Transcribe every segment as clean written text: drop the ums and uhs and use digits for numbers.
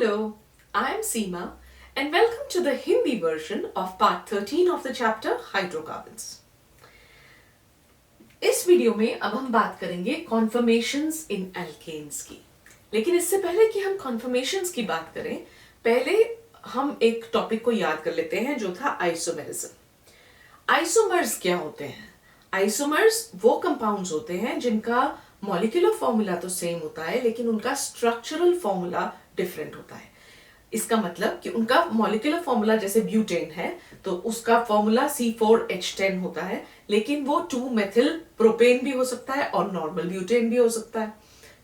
Hello, I am Seema and welcome to the Hindi version of part 13 of the chapter Hydrocarbons. इस video में अब हम बात करेंगे कॉन्फर्मेशंस इन एल्केन्स की। लेकिन इससे पहले कि हम कॉन्फर्मेशंस की बात करें, पहले हम एक टॉपिक को याद कर लेते हैं जो था आइसोमेरिज्म। आइसोमर्स क्या होते हैं? आइसोमर्स वो कंपाउंड्स होते हैं जिनका मॉलिक्यूलर फॉर्मूला तो सेम होता है लेकिन उनका स्ट्रक्चरल फॉर्मूला डिफरेंट होता है। इसका मतलब कि उनका मॉलिक्यूलर फॉर्मूला जैसे ब्यूटेन है तो उसका फॉर्मूला C4H10 होता है, लेकिन वो 2-मेथिल प्रोपेन भी हो सकता है और नॉर्मल ब्यूटेन भी हो सकता है।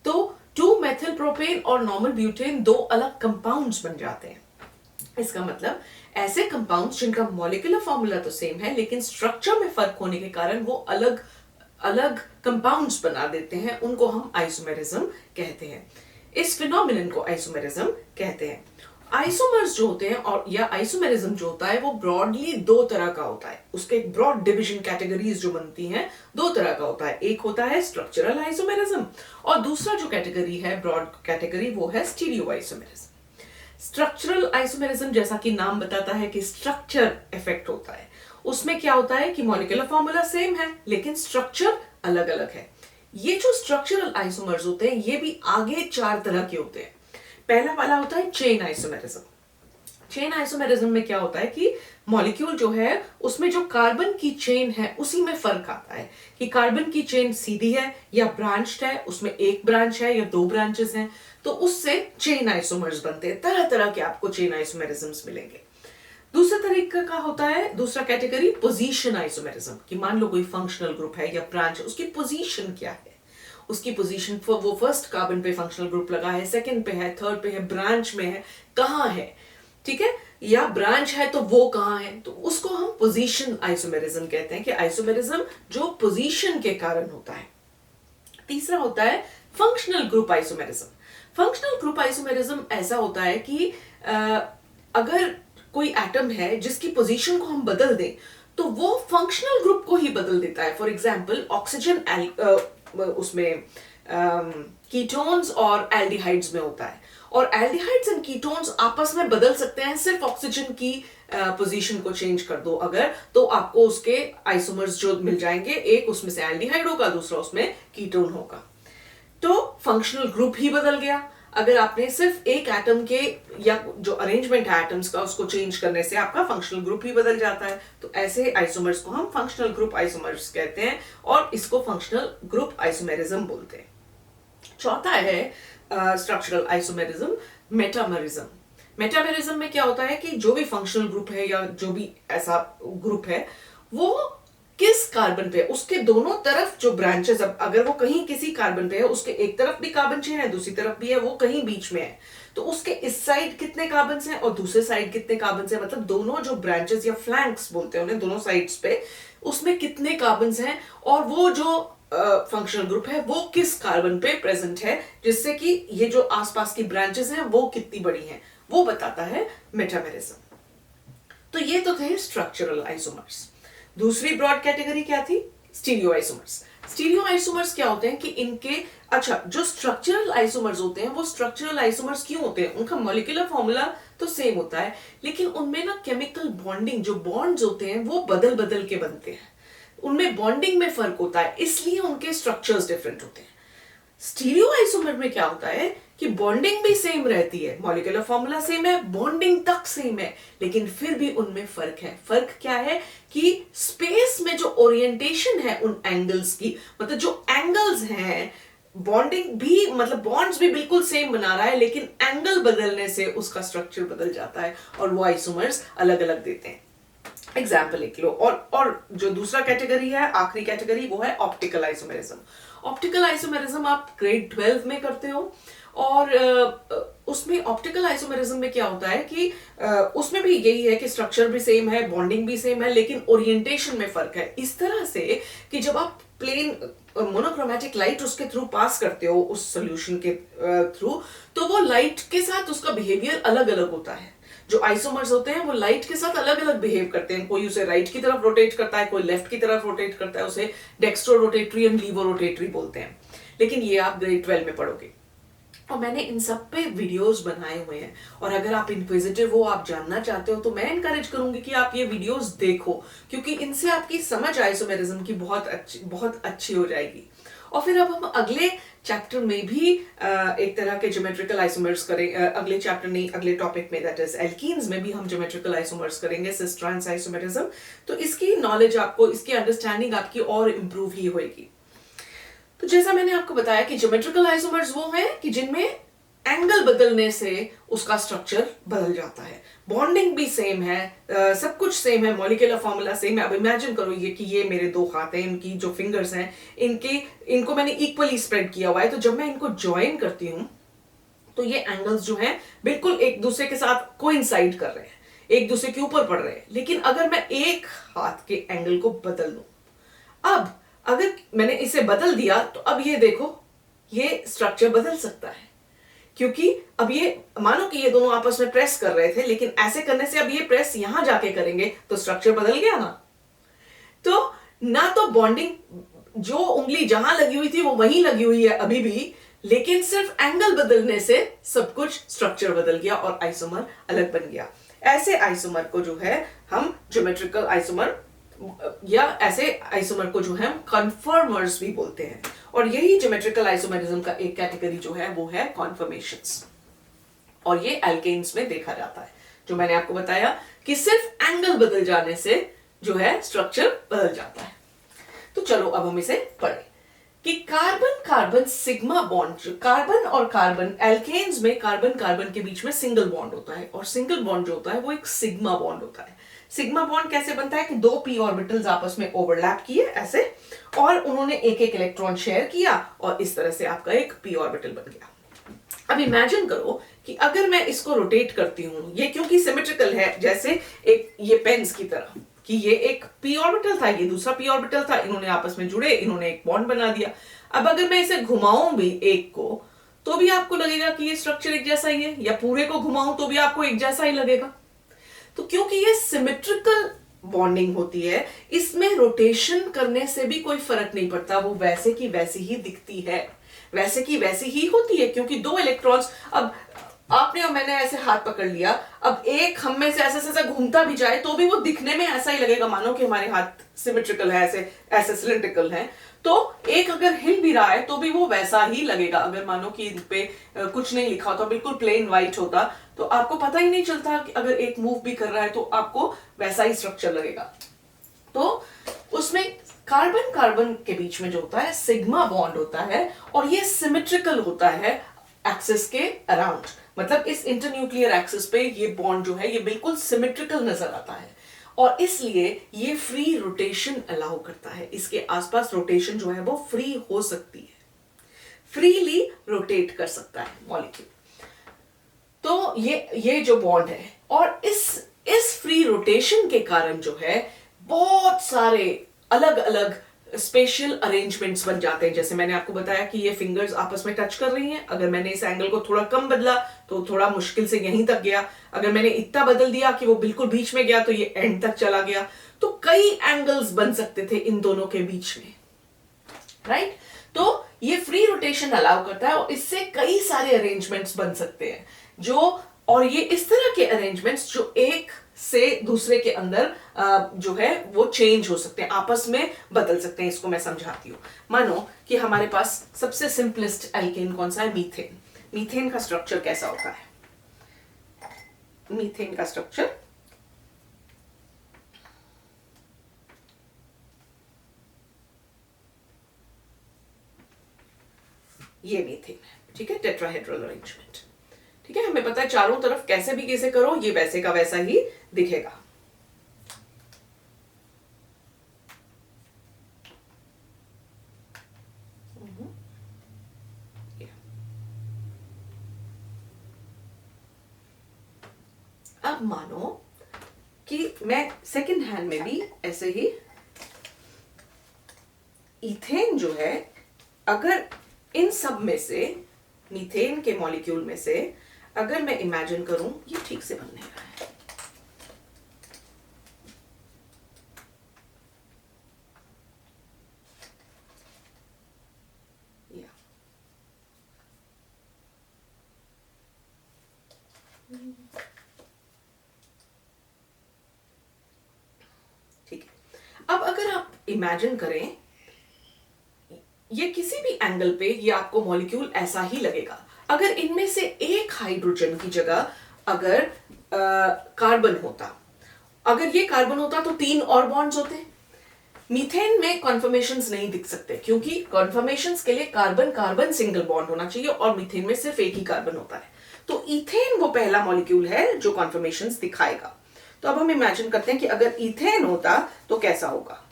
तो 2-मेथिल प्रोपेन और नॉर्मल ब्यूटेन दो अलग कंपाउंड्स बन जाते हैं। इसका मतलब ऐसे कंपाउंड्स जिनका मॉलिक्यूलर फॉर्मूला तो सेम है लेकिन स्ट्रक्चर में फर्क होने के कारण वो अलग अलग कंपाउंड्स बना देते हैं, उनको हम आइसोमेरिज्म कहते हैं। इस फिनोमिनन को आइसोमेरिज्म कहते हैं। आइसोमर्स जो होते हैं और या आइसोमेरिज्म जो होता है वो ब्रॉडली दो तरह का होता है। उसके ब्रॉड डिवीजन कैटेगरीज जो बनती हैं दो तरह का होता है। एक होता है स्ट्रक्चरल आइसोमेरिज्म और दूसरा जो कैटेगरी है ब्रॉड कैटेगरी वो है स्टीरियो आइसोमेरिज्म। स्ट्रक्चरल आइसोमेरिज्म जैसा कि नाम बताता है कि स्ट्रक्चर इफेक्ट होता है। उसमें क्या होता है कि मॉलिक्यूलर फॉर्मूला सेम है लेकिन स्ट्रक्चर अलग अलग है। ये जो स्ट्रक्चरल आइसोमर्स होते हैं ये भी आगे 4 तरह के होते हैं। पहला वाला होता है चेन आइसोमेरिज्म। चेन आइसोमेरिज्म में क्या होता है कि मॉलिक्यूल जो है उसमें जो कार्बन की चेन है उसी में फर्क आता है कि कार्बन की चेन सीधी है या ब्रांच्ड है, उसमें एक ब्रांच है या 2 ब्रांचेस हैं, तो उससे चेन आइसोमर्स बनते हैं। तरह तरह के आपको चेन आइसोमेरिज्म्स मिलेंगे। दूसरा तरीका का होता है दूसरा कैटेगरी पोजीशन आइसोमेरिज्म कि मान लो कोई फंक्शनल ग्रुप है या ब्रांच है, उसकी पोजीशन क्या है, उसकी पोजीशन वो फर्स्ट कार्बन पे फंक्शनल ग्रुप लगा है, सेकंड पे है, थर्ड पे है, ब्रांच में है, कहां है, ठीक है, या ब्रांच है तो वो कहां है, तो उसको हम पोजीशन आइसोमेरिज्म कहते हैं कि आइसोमेरिज्म जो पोजीशन के कारण होता है। तीसरा होता है functional group isomerism. Functional group isomerism ऐसा होता है कि अगर कोई एटम है जिसकी पोजीशन को हम बदल दें तो वो फंक्शनल ग्रुप को ही बदल देता है। फॉर एग्जांपल ऑक्सीजन उसमें कीटोन्स और एल्डिहाइड्स में होता है और एल्डिहाइड्स एंड कीटोन्स आपस में बदल सकते हैं। सिर्फ ऑक्सीजन की पोजीशन को चेंज कर दो अगर, तो आपको उसके आइसोमर्स जो मिल जाएंगे, एक उसमें से एल्डिहाइड होगा, दूसरा उसमें कीटोन होगा, तो फंक्शनल ग्रुप ही बदल गया। अगर आपने सिर्फ एक एटम के या जो अरेंजमेंट है एटम्स का उसको चेंज करने से आपका फंक्शनल ग्रुप ही बदल जाता है। तो ऐसे आइसोमर्स को हम फंक्शनल ग्रुप आइसोमर्स कहते हैं और इसको फंक्शनल ग्रुप आइसोमेरिज्म बोलते हैं। चौथा है स्ट्रक्चरल आइसोमेरिज्म, मेटामेरिज्म। मेटामेरिज्म में क्या होता है कि जो भी फंक्शनल ग्रुप है या जो भी ऐसा ग्रुप है वो किस कार्बन पे, उसके दोनों तरफ जो ब्रांचेस, अब अगर वो कहीं किसी कार्बन पे है, उसके एक तरफ भी कार्बन चेन है, दूसरी तरफ भी है, वो कहीं बीच में है, तो उसके इस साइड कितने कार्बन हैं और दूसरे साइड कितने कार्बन हैं, मतलब दोनों जो ब्रांचेस या फ्लैंक्स बोलते हैं उन्हें, दोनों साइड्स पे उसमें कितने कार्बन हैं और वो जो फंक्शनल ग्रुप है वो किस कार्बन पे प्रेजेंट है, जिससे कि ये जो आसपास की ब्रांचेस हैं वो कितनी बड़ी हैं, वो बताता है मेटामेरिज्म। तो ये तो थे स्ट्रक्चरल आइसोमर्स। दूसरी ब्रॉड कैटेगरी क्या थी? Stereo isomers. स्टीरियो आइसोमर्स क्या होते हैं कि इनके जो स्ट्रक्चरल आइसोमर्स होते हैं वो स्ट्रक्चरल आइसोमर्स क्यों होते हैं? उनका मॉलिक्यूलर फॉर्मूला तो सेम होता है लेकिन उनमें ना केमिकल बॉन्डिंग, जो बॉन्ड्स होते हैं वो बदल बदल के बनते हैं, उनमें बॉन्डिंग में फर्क होता है, इसलिए उनके स्ट्रक्चर्स डिफरेंट होते हैं। स्टीरियो आइसोमर में क्या होता है कि बॉन्डिंग भी सेम रहती है, मॉलिक्यूलर फॉर्मूला सेम है, बॉन्डिंग तक सेम है, लेकिन फिर भी उनमें फर्क है। फर्क क्या है कि स्पेस में जो ओरिएंटेशन है उन एंगल्स की, मतलब जो एंगल्स हैं, बॉन्डिंग भी मतलब बॉन्ड्स भी बिल्कुल सेम बना रहा है लेकिन एंगल बदलने से उसका स्ट्रक्चर बदल जाता है और वो आइसोमर्स अलग अलग देते हैं। एग्जाम्पल लिख लो। और जो दूसरा कैटेगरी है, आखिरी कैटेगरी, वो है ऑप्टिकल आइसोमेरिज्म। ऑप्टिकल आइसोमेरिज्म आप ग्रेड 12 में करते हो और उसमें ऑप्टिकल आइसोमेरिज्म में क्या होता है कि उसमें भी यही है कि स्ट्रक्चर भी सेम है, बॉन्डिंग भी सेम है, लेकिन ओरिएंटेशन में फर्क है। इस तरह से कि जब आप प्लेन मोनोक्रोमेटिक लाइट उसके थ्रू पास करते हो उस सॉल्यूशन के थ्रू, तो वो लाइट के साथ उसका बिहेवियर अलग अलग होता है। जो आइसोमर्स होते हैं वो लाइट के साथ अलग अलग बिहेव करते हैं, कोई उसे राइट की तरफ रोटेट करता है, कोई लेफ्ट की तरफ रोटेट करता है, उसे dextro rotatory and levo rotatory बोलते हैं, लेकिन ये आप ग्रेड 12 में पढ़ोगे। और मैंने इन सब पे वीडियोस बनाए हुए हैं, और अगर आप इंक्विजिटिव हो, आप जानना चाहते हो, तो मैं इनकरेज करूंगी कि आप ये वीडियोस देखो, क्योंकि इनसे आपकी समझ आइसोमेरिज्म की बहुत अच्छी हो जाएगी। और फिर अब हम अगले चैप्टर में भी एक तरह के ज्योमेट्रिकल आइसोमर्स करें, अगले चैप्टर नहीं, अगले टॉपिक में, दैट इज एल्कीन्स में भी हम ज्योमेट्रिकल आइसोमर्स करेंगे, सिस ट्रांस आइसोमेरिज्म। तो इसकी नॉलेज आपको, इसकी अंडरस्टैंडिंग आपकी और इंप्रूव ही होगी। तो जैसा मैंने आपको बताया कि ज्योमेट्रिकल आइसोमर्स वो हैं कि जिनमें एंगल बदलने से उसका स्ट्रक्चर बदल जाता है, बॉन्डिंग भी सेम है, सब कुछ सेम है, मॉलिक्यूलर फॉर्मूला सेम है। अब इमेजिन करो ये कि ये मेरे दो हाथ हैं, इनकी जो फिंगर्स हैं, इनको मैंने इक्वली स्प्रेड किया हुआ है, तो जब मैं इनको ज्वाइन करती हूं तो ये एंगल्स जो हैं बिल्कुल एक दूसरे के साथ कोइंसाइड कर रहे हैं, एक दूसरे के ऊपर पड़ रहे हैं। लेकिन अगर मैं एक हाथ के एंगल को बदल दूं, अब अगर मैंने इसे बदल दिया, तो अब ये देखो, ये स्ट्रक्चर बदल सकता है, क्योंकि अब ये मानो कि ये दोनों आपस में प्रेस कर रहे थे, लेकिन ऐसे करने से अब ये प्रेस यहां जाके करेंगे तो स्ट्रक्चर बदल गया ना। तो ना तो बॉन्डिंग, जो उंगली जहां लगी हुई थी वो वहीं लगी हुई है अभी भी, लेकिन सिर्फ एंगल बदलने से सब कुछ स्ट्रक्चर बदल गया और आइसोमर अलग बन गया। ऐसे आइसोमर को जो है हम ज्योमेट्रिकल आइसोमर, या ऐसे आइसोमर को जो है हम कन्फर्मर्स भी बोलते हैं। और यही ज्योमेट्रिकल आइसोमरिज्म का एक कैटेगरी जो है वो है कॉन्फर्मेशंस, और ये एल्केन्स में देखा जाता है, जो मैंने आपको बताया कि सिर्फ एंगल बदल जाने से जो है स्ट्रक्चर बदल जाता है। तो चलो अब हम इसे पढ़ें कि carbon carbon sigma bond, carbon और कार्बन, एल्केन्स में कार्बन कार्बन के बीच में सिंगल बॉन्ड होता है, और सिंगल बॉन्ड जो होता है वो एक सिग्मा बॉन्ड होता है। सिग्मा बॉन्ड कैसे बनता है कि दो पी ऑर्बिटल्स आपस में ओवरलैप किए ऐसे, और उन्होंने एक एक इलेक्ट्रॉन शेयर किया, और इस तरह से आपका एक पी ऑर्बिटल बन गया। अब इमेजिन करो कि अगर मैं इसको रोटेट करती हूं, ये क्योंकि सिमेट्रिकल है, जैसे एक ये पेन्स की तरह, कि ये एक पी ऑर्बिटल था, ये दूसरा पी ऑर्बिटल था, इन्होंने आपस में जुड़े, इन्होंने एक बॉन्ड बना दिया। अब अगर मैं इसे घुमाऊं भी एक को, तो भी आपको लगेगा कि ये स्ट्रक्चर एक जैसा ही है, या पूरे को घुमाऊं तो भी आपको एक जैसा ही लगेगा। तो क्योंकि ये सिमेट्रिकल बॉन्डिंग होती है, इसमें रोटेशन करने से भी कोई फर्क नहीं पड़ता, वो वैसे की वैसी ही दिखती है, वैसे की वैसी ही होती है, क्योंकि दो इलेक्ट्रॉन्स, अब आपने और मैंने ऐसे हाथ पकड़ लिया, अब एक हम में से ऐसे ऐसे घूमता भी जाए तो भी वो दिखने में ऐसा ही लगेगा, मानो कि हमारे हाथ सिमेट्रिकल है, ऐसे ऐसे सिलिंड्रिकल है। तो एक अगर हिल भी रहा है तो भी वो वैसा ही लगेगा। अगर मानो कि इन पे कुछ नहीं लिखा होता, बिल्कुल प्लेन व्हाइट होता, तो आपको पता ही नहीं चलता कि अगर एक मूव भी कर रहा है तो आपको वैसा ही स्ट्रक्चर लगेगा। तो उसमें कार्बन कार्बन के बीच में जो होता है सिग्मा बॉन्ड होता है, और ये सिमेट्रिकल होता है एक्सिस के अराउंड, मतलब इस इंटरन्यूक्लियर एक्सिस पे ये बॉन्ड जो है ये बिल्कुल सिमेट्रिकल नजर आता है, और इसलिए ये फ्री रोटेशन अलाउ करता है, इसके आसपास रोटेशन जो है वो फ्री हो सकती है, फ्रीली रोटेट कर सकता है मॉलिक्यूल। तो ये जो बॉन्ड है, और इस फ्री रोटेशन के कारण जो है बहुत सारे अलग अलग स्पेशल अरेंजमेंट्स बन जाते हैं। जैसे मैंने आपको बताया कि ये फिंगर्स आपस में टच कर रही हैं, अगर मैंने इस एंगल को थोड़ा कम बदला तो थोड़ा मुश्किल से यहीं तक गया, अगर मैंने इतना बदल दिया कि वो बिल्कुल बीच में गया तो ये एंड तक चला गया। तो कई एंगल्स बन सकते थे इन दोनों के बीच में, राइट? तो ये फ्री रोटेशन अलाउ करता है, और इससे कई सारे अरेंजमेंट्स बन सकते हैं, जो, और ये इस तरह के अरेंजमेंट्स जो एक से दूसरे के अंदर जो है वो चेंज हो सकते हैं, आपस में बदल सकते हैं। इसको मैं समझाती हूं। मानो कि हमारे पास सबसे सिंपलेस्ट एल्केन कौन सा है? मीथेन। मीथेन का स्ट्रक्चर कैसा होता है? मीथेन का स्ट्रक्चर ये मीथेन है, ठीक है, टेट्राहेड्रल अरेंजमेंट। ठीक है, हमें पता है चारों तरफ कैसे भी कैसे करो ये वैसे का वैसा ही दिखेगा। अब मानो कि मैं सेकंड हैंड में भी ऐसे ही इथेन जो है, अगर इन सब में से, मीथेन के मॉलिक्यूल में से अगर मैं इमेजिन करूं, ये ठीक से बन नहीं रहा है, ठीक है, अब अगर आप इमेजिन करें ये किसी भी एंगल पे ये आपको मॉलिक्यूल ऐसा ही लगेगा। अगर इनमें से एक हाइड्रोजन की जगह अगर कार्बन होता, अगर ये कार्बन होता तो 3 और बॉन्ड्स होते। मीथेन में कॉन्फर्मेशंस नहीं दिख सकते क्योंकि कॉन्फर्मेशंस के लिए कार्बन कार्बन सिंगल बॉन्ड होना चाहिए और मीथेन में सिर्फ एक ही कार्बन होता है। तो इथेन वो पहला मॉलिक्यूल है जो कॉन्फर्मेशंस दिखाएगा। तो अब हम इमेजिन करते हैं कि अगर इथेन होता तो कैसा होगा।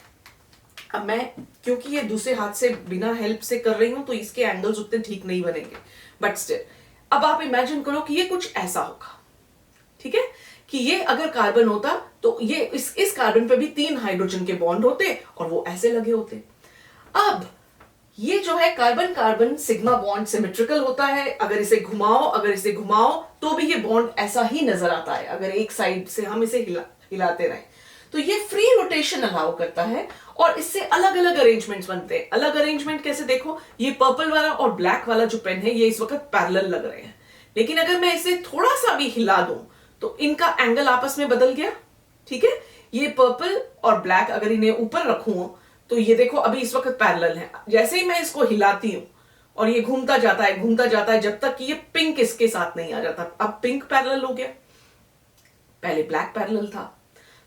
अब मैं क्योंकि ये दूसरे हाथ से बिना हेल्प से कर रही हूं तो इसके एंगल्स उतने ठीक नहीं बनेंगे, बट स्टिल अब आप इमेजिन करो कि ये कुछ ऐसा होगा। ठीक है, कि ये अगर कार्बन होता तो ये इस कार्बन पे भी 3 हाइड्रोजन के बॉन्ड होते और वो ऐसे लगे होते। अब ये जो है carbon carbon sigma bond symmetrical होता है। अगर इसे घुमाओ तो भी ये बॉन्ड ऐसा ही नजर आता है अगर एक साइड से हम इसे हिलाते रहें। तो ये फ्री रोटेशन अलाउ करता है और इससे अलग अलग अरेंजमेंट्स बनते हैं। अलग अरेंजमेंट कैसे, देखो ये पर्पल वाला और ब्लैक वाला जो पेन है ये इस वक्त पैरेलल लग रहे हैं, लेकिन अगर मैं इसे थोड़ा सा भी हिला दूं तो इनका एंगल आपस में बदल गया। ठीक है, ये पर्पल और ब्लैक अगर इन्हें ऊपर रखूं तो ये देखो अभी इस वक्त पैरेलल है। जैसे ही मैं इसको हिलाती हूं और ये घूमता जाता है जब तक कि ये पिंक इसके साथ नहीं आ जाता। अब पिंक पैरेलल हो गया, पहले ब्लैक पैरेलल था।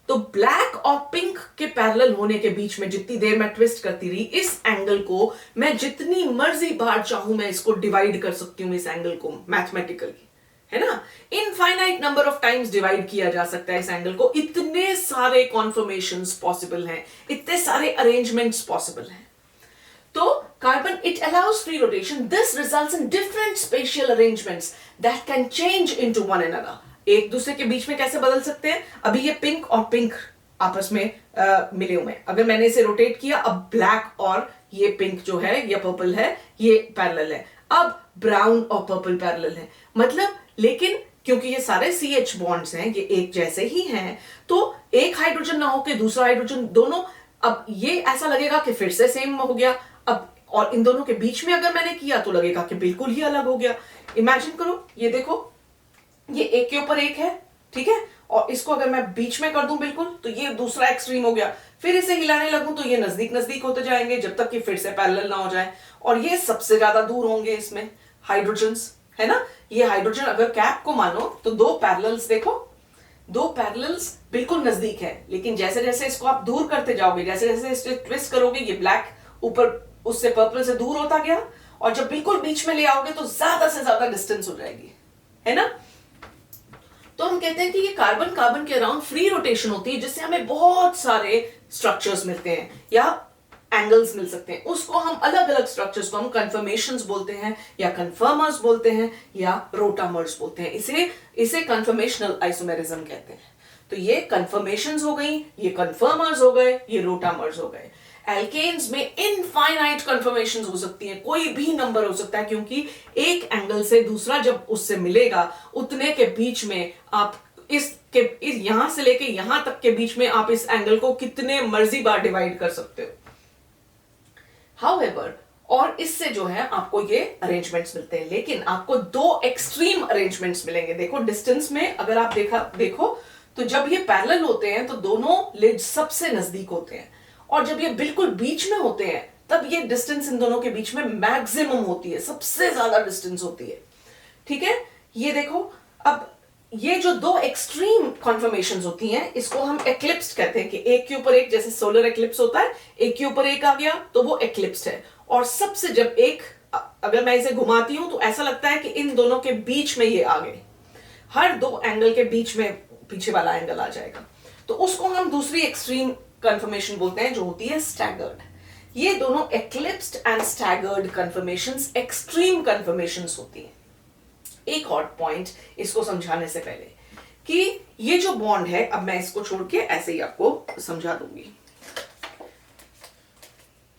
तो ब्लैक और पिंक के पैरेलल होने के बीच में जितनी देर मैं ट्विस्ट करती रही, इस एंगल को मैं जितनी मर्जी बार चाहूं मैं इसको डिवाइड कर सकती हूं। इस एंगल को मैथमेटिकली, है ना, infinite number of times divide किया जा सकता है इस एंगल को। इतने सारे कॉन्फर्मेशंस पॉसिबल हैं, इतने सारे अरेंजमेंट्स पॉसिबल हैं। तो carbon it allows free rotation, this results in different spatial arrangements that can change into one another. एक दूसरे के बीच में कैसे बदल सकते हैं, अभी ये पिंक और पिंक आपस में मिले हुए हैं। अगर मैंने इसे रोटेट किया, अब ब्लैक और ये पिंक जो है या पर्पल है ये पैरेलल है, अब ब्राउन और पर्पल पैरेलल है। मतलब लेकिन क्योंकि ये सारे CH बॉन्ड्स हैं, ये एक जैसे ही हैं, तो एक हाइड्रोजन ना होके दूसरा हाइड्रोजन, दोनों अब ये ऐसा लगेगा कि फिर से सेम हो गया। अब और इन दोनों के बीच में अगर मैंने किया तो लगेगा कि बिल्कुल ही अलग हो गया। इमेजिन करो, ये देखो ये एक के ऊपर एक है, ठीक है, और इसको अगर मैं बीच में कर दूं बिल्कुल तो ये दूसरा एक्सट्रीम हो गया। फिर इसे हिलाने लगूं तो ये नजदीक नजदीक होते जाएंगे जब तक कि फिर से पैरेलल ना हो जाए। और ये सबसे ज्यादा दूर होंगे इसमें हाइड्रोजन्स, है ना। ये हाइड्रोजन अगर कैप को मानो तो 2 पैरेलल्स देखो, 2 पैरेलल्स बिल्कुल नजदीक है, लेकिन जैसे जैसे इसको आप दूर करते जाओगे, जैसे जैसे इसे ट्विस्ट करोगे, ये ब्लैक ऊपर उससे पर्पल से दूर होता गया और जब बिल्कुल बीच में ले आओगे तो ज्यादा से ज्यादा डिस्टेंस हो जाएगी, है ना। तो हम कहते हैं कि ये कार्बन कार्बन के अराउंड फ्री रोटेशन होती है जिससे हमें बहुत सारे स्ट्रक्चर्स मिलते हैं या एंगल्स मिल सकते हैं। उसको हम अलग अलग स्ट्रक्चर्स को हम कन्फर्मेशंस बोलते हैं या कन्फर्मर्स बोलते हैं या रोटामर्स बोलते हैं। इसे कन्फर्मेशनल आइसोमेरिज्म कहते हैं। तो ये कन्फर्मेशंस हो गई, ये कन्फर्मर्स हो गए, ये रोटामर्स हो गए। एल्केन्स में इनफाइनाइट कन्फर्मेशंस हो सकती हैं, कोई भी नंबर हो सकता है, क्योंकि एक एंगल से दूसरा जब उससे मिलेगा उतने के बीच में आप इस यहां से लेके यहां तक के बीच में आप इस एंगल को कितने मर्जी बार डिवाइड कर सकते हो। हाउएवर, और इससे जो है आपको ये अरेंजमेंट्स मिलते हैं, लेकिन आपको 2 एक्सट्रीम अरेंजमेंट्स मिलेंगे। देखो डिस्टेंस में अगर आप देखो तो जब ये पैरेलल होते हैं तो दोनों लिड्स सबसे नजदीक होते हैं, और जब ये बिल्कुल बीच में होते हैं तब ये डिस्टेंस इन दोनों के बीच में मैक्सिमम होती है, सबसे ज्यादा डिस्टेंस होती है। ठीक है, ये देखो, अब ये जो 2 एक्सट्रीम कॉन्फर्मेशंस होती हैं इसको हम एक्लिप्स्ड कहते हैं, कि एक के ऊपर एक, जैसे सोलर एक्लिप्स होता है, एक के ऊपर एक आ गया तो वो एक्लिप्स्ड है। और सबसे जब एक, अगर मैं इसे घुमाती हूं तो ऐसा लगता है कि इन दोनों के बीच में ये आ गए, हर 2 एंगल के बीच में पीछे वाला एंगल आ जाएगा। तो उसको हम दूसरी एक्सट्रीम कन्फर्मेशन बोलते हैं जो होती है स्टैगर्ड। ये दोनों eclipsed and staggered conformations extreme conformations होती हैं। एक और पॉइंट इसको समझाने से पहले कि ये जो बॉन्ड है, अब मैं इसको छोड़ के ऐसे ही आपको समझा दूंगी।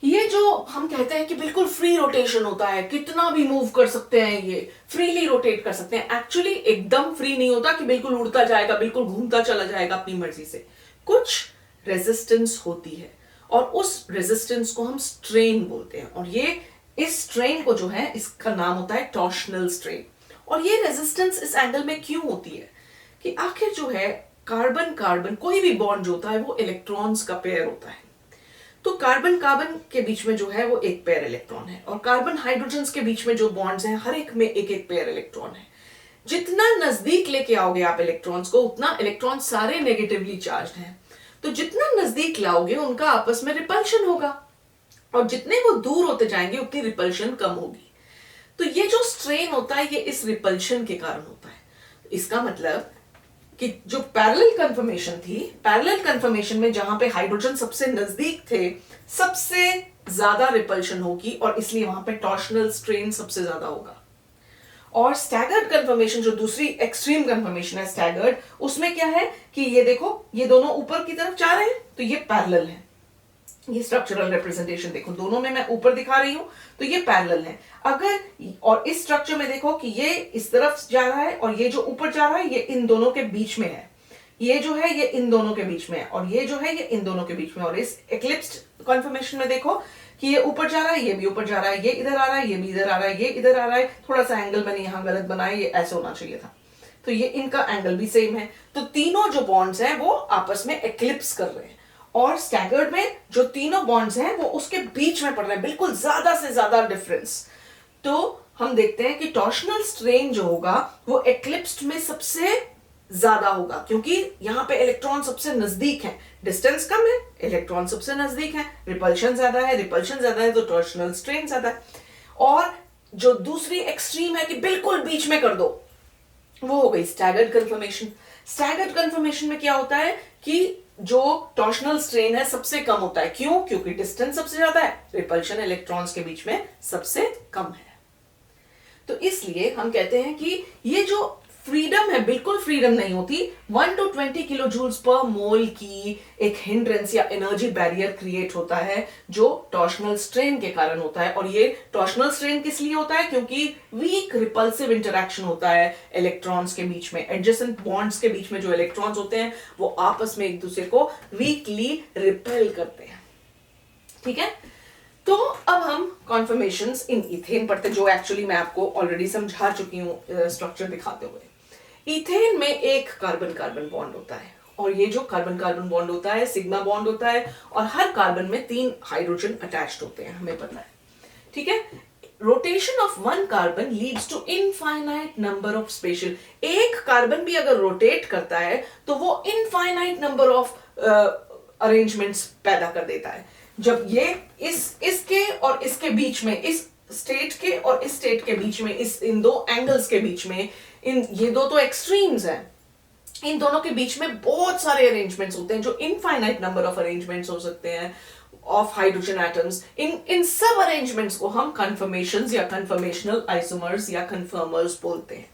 ये जो हम कहते हैं कि बिल्कुल फ्री रोटेशन होता है, कितना भी मूव कर सकते हैं, ये फ्रीली रोटेट कर सकते हैं, एक्चुअली एकदम फ्री नहीं होता कि बिल्कुल उड़ता जाएगा, बिल्कुल घूमता चला जाएगा अपनी मर्जी से। कुछ रेजिस्टेंस होती है और उस रेजिस्टेंस को हम स्ट्रेन बोलते हैं, और ये इस स्ट्रेन को जो है इसका नाम होता है टॉर्शनल स्ट्रेन। और ये रेजिस्टेंस इस एंगल में क्यों होती है? कि आखिर जो है कार्बन कार्बन कोई भी बॉन्ड जो होता है वो इलेक्ट्रॉन्स का पेयर होता है। तो कार्बन कार्बन के बीच में जो है वो एक पेयर इलेक्ट्रॉन है, और कार्बन हाइड्रोजन के बीच में जो बॉन्ड्स हैं हर एक में एक एक पेयर इलेक्ट्रॉन है। जितना नजदीक लेके आओगे आप इलेक्ट्रॉन्स को, उतना इलेक्ट्रॉन सारे नेगेटिवली चार्ज हैं, तो जितना नजदीक लाओगे उनका आपस में रिपल्शन होगा, और जितने वो दूर होते जाएंगे उतनी रिपल्शन कम होगी। तो ये जो स्ट्रेन होता है ये इस रिपल्शन के कारण होता है। इसका मतलब कि जो पैरेलल कन्फर्मेशन थी, पैरेलल कन्फर्मेशन में जहां पे हाइड्रोजन सबसे नजदीक थे, सबसे ज्यादा रिपल्शन होगी, और इसलिए वहां पे टॉर्शनल स्ट्रेन सबसे ज्यादा होगा। और स्टैगर्ड कन्फर्मेशन, जो दूसरी एक्सट्रीम कन्फर्मेशन है स्टैगर्ड, उसमें क्या है कि ये देखो ये दोनों ऊपर की तरफ जा रहे हैं, तो ये पैरेलल है। ये स्ट्रक्चरल रिप्रेजेंटेशन देखो, दोनों में मैं ऊपर दिखा रही हूं, तो ये पैरेलल है। अगर और इस स्ट्रक्चर में देखो कि ये इस तरफ जा रहा है, और ये जो ऊपर जा रहा है ये इन दोनों के बीच में है, ये जो है ये इन दोनों के बीच में है, और ये जो है ये इन दोनों के बीच में। और इस एक्लिप्स्ड कन्फर्मेशन में देखो कि ये ऊपर जा रहा है, ये भी ऊपर जा रहा है, ये इधर आ रहा है, ये भी इधर आ रहा है, ये इधर आ रहा है। थोड़ा सा एंगल मैंने यहां गलत बनाया, ये ऐसे होना चाहिए था, तो ये इनका एंगल भी सेम है। तो तीनों जो बॉन्ड्स हैं वो आपस में एक्लिप्स कर रहे हैं, और स्टैगर्ड में जो तीनों बॉन्ड्स हैं वो उसके बीच में पड़ रहे हैं, बिल्कुल ज्यादा से ज्यादा डिफरेंस। तो हम देखते हैं कि टॉर्शनल स्ट्रेन जो होगा वो एक्लिप्स्ड में सबसे ज्यादा होगा, क्योंकि यहां पे इलेक्ट्रॉन सबसे नजदीक है, डिस्टेंस कम है, इलेक्ट्रॉन सबसे नजदीक है, रिपल्शन ज्यादा है, रिपल्शन ज्यादा है तो टॉर्शनल स्ट्रेन ज्यादा है। और जो दूसरी एक्सट्रीम है कि बिल्कुल बीच में कर दो, वो हो गई स्टैगर्ड कन्फर्मेशन। स्टैगर्ड कन्फर्मेशन में क्या होता है कि जो टॉर्शनल स्ट्रेन है सबसे कम होता है। क्यों? क्योंकि डिस्टेंस सबसे ज्यादा है, रिपल्शन इलेक्ट्रॉन्स के बीच में सबसे कम है। तो इसलिए हम कहते हैं कि ये जो फ्रीडम है, बिल्कुल फ्रीडम नहीं होती। 1 to 20 किलो जूल्स पर मोल की एक हिंड्रेंस या एनर्जी बैरियर क्रिएट होता है, जो टॉर्शनल स्ट्रेन के कारण होता है। और ये टॉर्शनल स्ट्रेन किस लिए होता है? क्योंकि वीक रिपल्सिव इंटरैक्शन होता है इलेक्ट्रॉन्स के बीच में, एडजेसेंट बॉन्ड्स के बीच में जो इलेक्ट्रॉन्स होते हैं वो आपस में एक दूसरे को वीकली रिपेल करते हैं। ठीक है, तो अब हम कॉन्फर्मेशंस इन इथेन पढ़ते हैं, जो एक्चुअली मैं आपको ऑलरेडी समझा चुकी हूं स्ट्रक्चर दिखाते हुए। इथेन में एक कार्बन कार्बन बॉन्ड होता है, और ये जो कार्बन कार्बन बॉन्ड होता है सिग्मा बॉन्ड होता है, और हर कार्बन में 3 हाइड्रोजन अटैच्ड होते हैं, हमें पता है। ठीक है, rotation of one carbon leads to infinite number of special. एक कार्बन भी अगर रोटेट करता है तो वो इनफाइनाइट नंबर ऑफ अरेंजमेंट्स पैदा कर देता है। जब ये इसके और इसके बीच में, इस स्टेट के और इस स्टेट के बीच में, इन दो एंगल्स के बीच में, ये दो तो एक्सट्रीम्स हैं, इन दोनों के बीच में बहुत सारे अरेंजमेंट्स होते हैं, जो इनफाइनाइट नंबर ऑफ अरेंजमेंट्स हो सकते हैं ऑफ हाइड्रोजन एटम्स। इन सब अरेंजमेंट्स को हम कन्फर्मेशंस या कन्फर्मेशनल आइसोमर्स या कन्फर्मर्स बोलते हैं।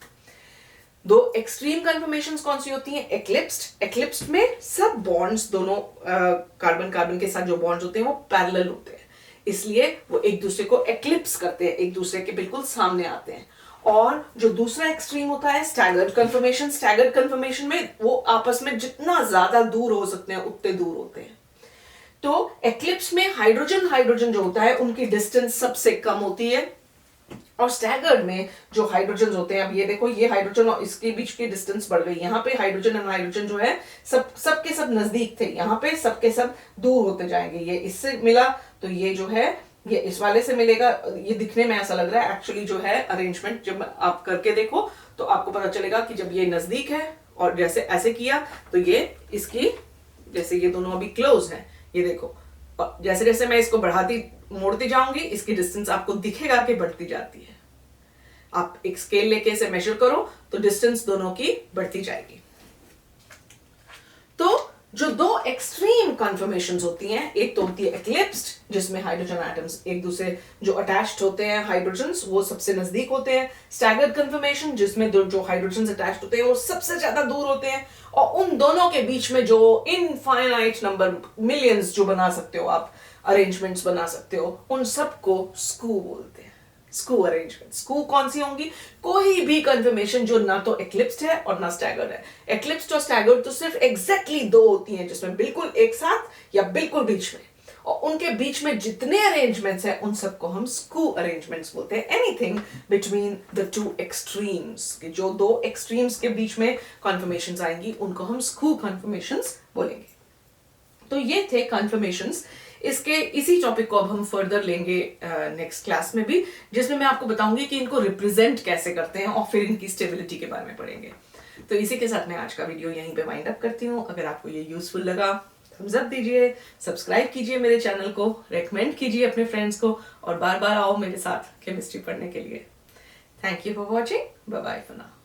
दो एक्सट्रीम कन्फर्मेशंस कौन सी होती हैं? एक्लिप्स्ड। एक्लिप्स्ड में सब बॉन्ड्स, दोनों कार्बन कार्बन के साथ जो बॉन्ड्स होते हैं वो पैरेलल होते हैं, इसलिए वो एक दूसरे को एक्लिप्स करते हैं, एक दूसरे के बिल्कुल सामने आते हैं। और जो दूसरा एक्सट्रीम होता है स्टैगर्ड कन्फर्मेशन। स्टैगर्ड कन्फर्मेशन में वो आपस में जितना ज्यादा दूर हो सकते हैं उतने दूर होते हैं। तो एक्लिप्स में हाइड्रोजन हाइड्रोजन जो होता है उनकी डिस्टेंस सबसे कम होती है, और स्टैगर्ड में जो हाइड्रोजन होते हैं, अब ये देखो ये हाइड्रोजन और इसके बीच की डिस्टेंस बढ़ गई। यहाँ पे हाइड्रोजन और हाइड्रोजन जो है सब के सब नजदीक थे, यहाँ पे सब के सब दूर होते जाएंगे। ये इससे मिला तो ये जो है ये इस वाले से मिलेगा। ये दिखने में ऐसा लग रहा है, एक्चुअली जो है अरेंजमेंट जब आप करके देखो तो आपको पता चलेगा कि जब ये नजदीक है और जैसे ऐसे किया तो ये इसकी, जैसे ये दोनों अभी क्लोज है, ये देखो जैसे जैसे मैं इसको बढ़ाती मोड़ती जाऊंगी इसकी डिस्टेंस आपको दिखेगा कि बढ़ती जाती है। आप एक स्केल लेके इसे मेजर करो तो डिस्टेंस दोनों की बढ़ती जाएगी। तो जो दो एक्सट्रीम कन्फर्मेशंस होती हैं, एक तो होती है एक्लिप्स्ड जिसमें हाइड्रोजन एटम्स एक दूसरे जो अटैच्ड होते हैं, हाइड्रोजन्स वो सबसे नजदीक होते हैं। स्टैगर्ड कन्फर्मेशन जिसमें जो हाइड्रोजन्स अटैच्ड होते हैं वो सबसे ज्यादा दूर होते हैं, और उन दोनों के बीच में जो इनफाइनाइट नंबर, मिलियंस जो बना सकते हो आप, अरेंजमेंट्स बना सकते हो, उन सबको स्कू बोलते हैं। स्कू अरेंजमेंट। स्कू कौन सी होंगी? कोई भी कन्फर्मेशन जो ना तो एक्लिप्स्ड है और ना स्टैगर्ड है। एक्लिप्स्ड और स्टैगर्ड तो सिर्फ एग्जैक्टली दो होती हैं जिसमें बिल्कुल एक साथ या बिल्कुल बीच में, और उनके बीच में जितने अरेंजमेंट्स हैं उन सबको हम स्क्यू अरेंजमेंट्स बोलते हैं। Anything between the two extremes, कि जो दो एक्सट्रीम्स के बीच में कॉन्फर्मेशंस आएंगी उनको हम स्क्यू कॉन्फर्मेशंस बोलेंगे। तो ये थे कॉन्फर्मेशंस। इसके इसी टॉपिक को अब हम फर्दर लेंगे नेक्स्ट क्लास में भी, जिसमें मैं आपको बताऊंगी कि इनको रिप्रेजेंट कैसे करते हैं और फिर इनकी स्टेबिलिटी के बारे में पढ़ेंगे। तो इसी के साथ मैं आज का वीडियो यहीं पे वाइंड अप करती हूँ। अगर आपको ये यूजफुल लगा थम्स अप दीजिए, सब्सक्राइब कीजिए मेरे चैनल को, रेकमेंड कीजिए अपने फ्रेंड्स को और बार बार आओ मेरे साथ केमिस्ट्री पढ़ने के लिए। Thank you for watching, bye bye for now.